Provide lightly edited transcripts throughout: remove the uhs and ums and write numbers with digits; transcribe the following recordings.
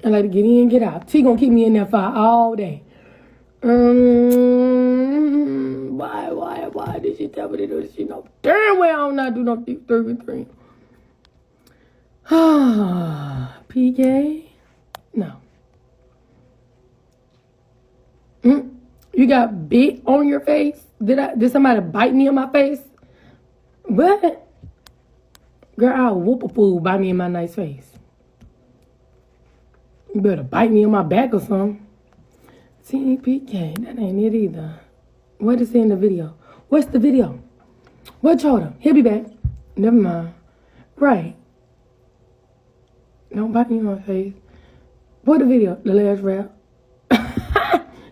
I like to get in, get out. T gonna keep me in there for all day. Why did she tell me to do this? She know damn well I don't not do no 3v3. PK? No. You got bit on your face? Did somebody bite me on my face? What? Girl, I'll whoop a fool bite me in my nice face. You better bite me on my back or something. TPK, that ain't it either. What is in the video? What's the video? What told him? He'll be back. Never mind. Right. Don't bite me in my face. What the video? The last rap.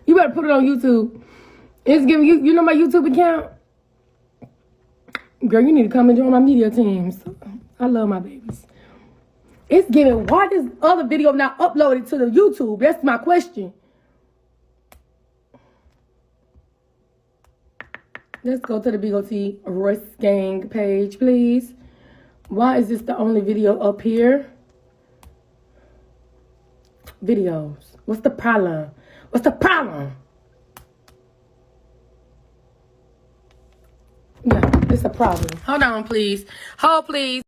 You better put it on YouTube. It's giving you know my YouTube account? Girl, you need to come and join my media teams. I love my babies. It's giving, why this other video not uploaded to the YouTube? That's my question. Let's go to the Bigo Royce gang page, please. Why is this the only video up here? Videos. What's the problem? What's the problem? Yeah, it's a problem. Hold on, please. Hold, please.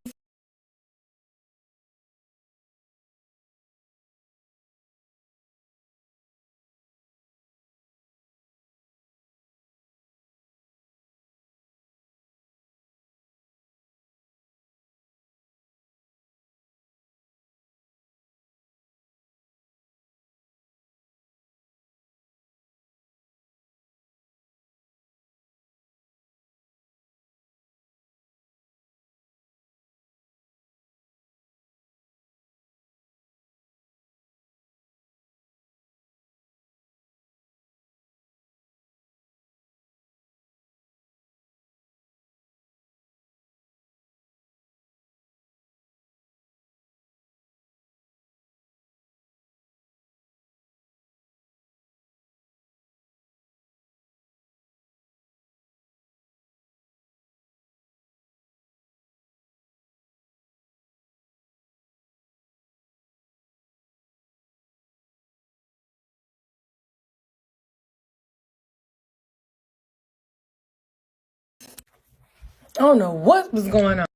I don't know what was going on.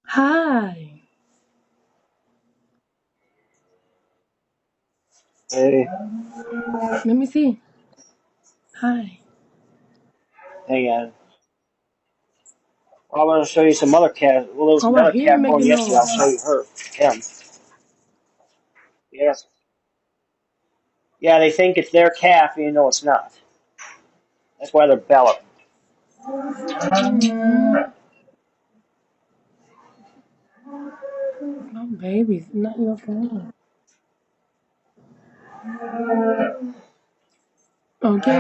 Hi. Hey, Let me see. Hi. hang on. Well, I want to show you some other cat. Well, there was Oh, I another hear you cat born making yesterday. I'll noise. show you her. Him. Yes. Yeah, they think it's their calf, even though it's not. That's why they're bellowing. Oh, baby's not your phone. Okay.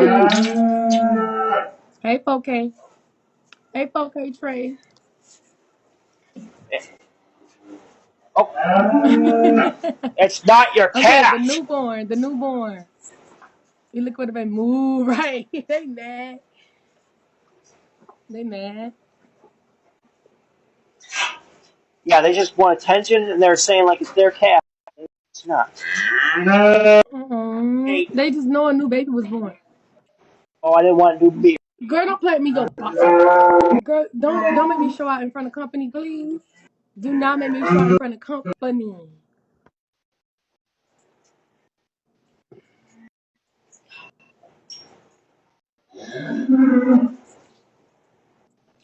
Hey, 4K. Hey, 4K Trey. Oh, Okay, it's not your the cat. newborn. The newborn. You look what they move, right? They mad. They mad. Yeah, they just want attention, and they're saying like it's their cat. It's not. Hey, They just know a new baby was born. oh, I didn't want to do beer. Girl, don't let me go. Girl, don't make me show out in front of company, please. Do not make me show out in front of company.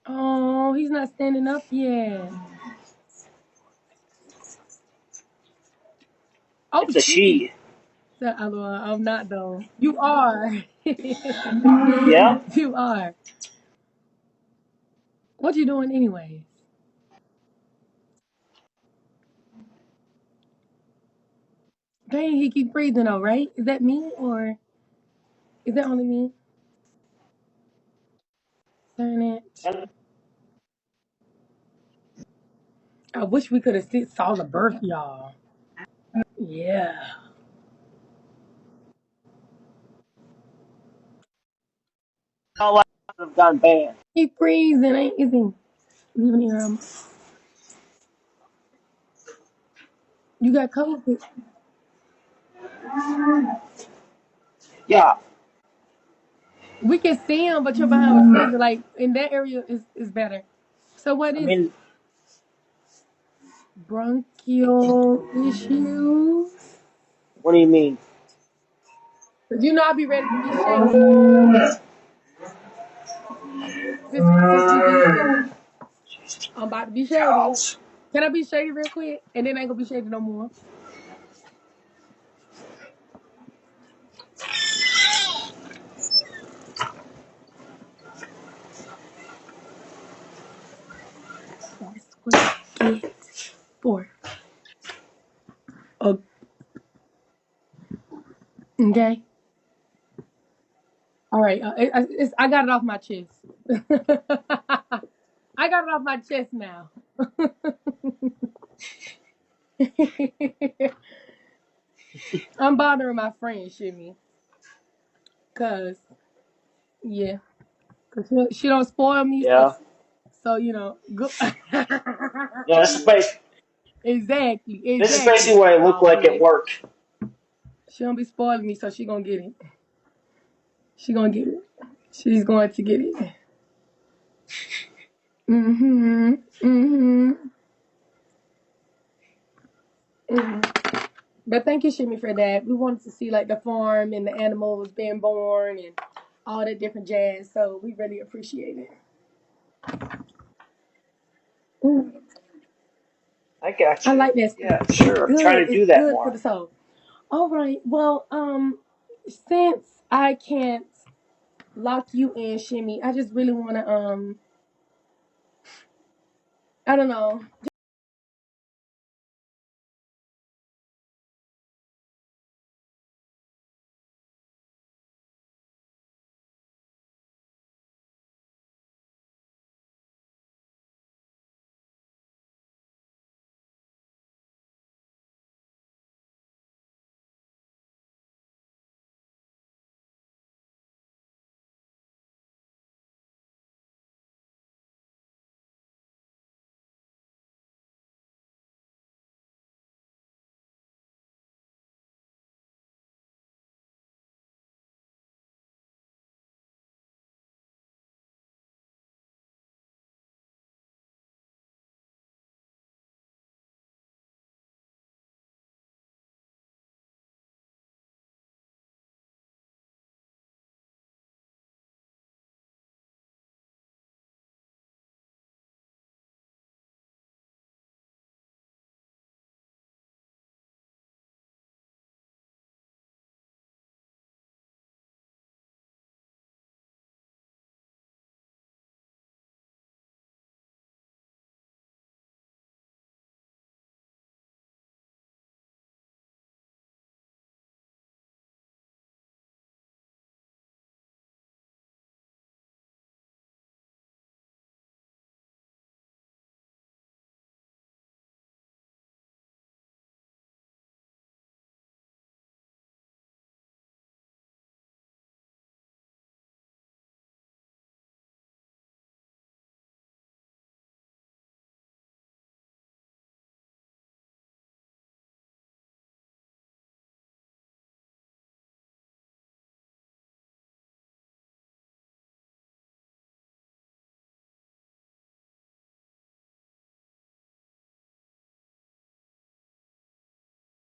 Oh, he's not standing up yet. Oh, It's a she. she. I'm not though. You are. Yeah. You are. What you doing anyways? Dang, he keep breathing though, right? Is that me or is that only me? Darn it. I wish we could have saw the birth, y'all. Yeah. All lives have gone banned. He freezing, ain't is he? Leaving here. You got COVID. Yeah, We can see them, but you're behind a freezer. Like in that area is better. So what I is it? mean, Bronchial issues? what do you mean? 'Cause you know I'll be ready to be shady. Since we be shady, I'm about to be shady. Cows. Can I be shady real quick? And then I ain't gonna be shady no more. That's what I get for. Oh, okay. All right. I got it off my chest. I got it off my chest now. I'm bothering my friend Shimmy, cause yeah, cause she don't spoil me, Yeah. so you know, go. Yeah, Exactly, this is exactly. basically what it looked All like at right. work. She don't be spoiling me, so she gonna get it. She gonna get it. She's going to get it. Mm-hmm. Mm-hmm. Mm-hmm. But thank you, Shimmy, for that. We wanted to see like the farm and the animals being born and all that different jazz. So we really appreciate it. Mm. I got I you. like that stuff. Yeah, It's sure. I'm trying good. to It's do that good for more. the soul. All right. Well, since I can't lock you in, Shimmy, I just really want to I don't know,